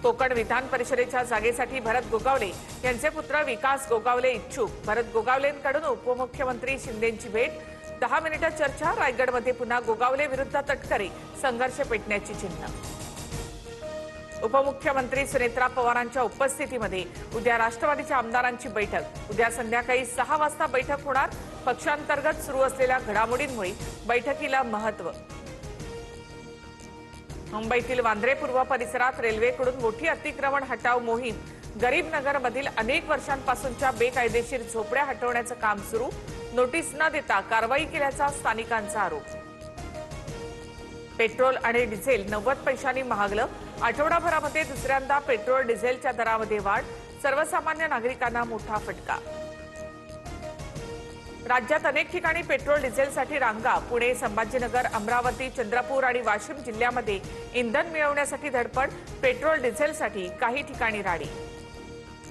कोकण विधान परिषदेच्या जागेसाठी भरत गोगावले यांचे पुत्र विकास गोगावले इच्छुक। भरत गोगावलेंकडून उपमुख्यमंत्री शिंदेंची भेट, 10 मिनिटे चर्चा। रायगडमध्ये पुन्हा गोगावले विरुद्ध तटकरे, संघर्ष पेटण्याची चिन्ह। उपमुख्यमंत्री सुनेत्रा पवारांच्या उपस्थितीमध्ये उद्या राष्ट्रवादीच्या आमदारांची बैठक। उद्या संध्याकाळी 6 वाजता बैठक होणार। पक्षांतर्गत सुरू असलेल्या घडामोडींमुळे बैठकीला महत्त्व। मुंबईतील वांद्रे पूर्व परिसरात रेल्वेकडून मोठी अतिक्रमण हटाव मोहीम। गरीब नगरमधील अनेक वर्षांपासूनच्या बेकायदेशीर झोपड्या हटवण्याचं काम सुरू। नोटीस न देता कारवाई केल्याचा स्थानिकांचा आरोप। पेट्रोल आणि डिझेल 90 पैशांनी महागलं। आठवडाभरामध्ये दुसऱ्यांदा पेट्रोल डिझेलच्या दरामध्ये वाढ। सर्वसामान्य नागरिकांना मोठा फटका। राज्यात अनेक ठिकाणी पेट्रोल डिझेलसाठी रांगा। पुणे, संभाजीनगर, अमरावती, चंद्रपूर आणि वाशिम जिल्ह्यामध्ये इंधन मिळवण्यासाठी धडपड। पेट्रोल डिझेलसाठी काही ठिकाणी राडी।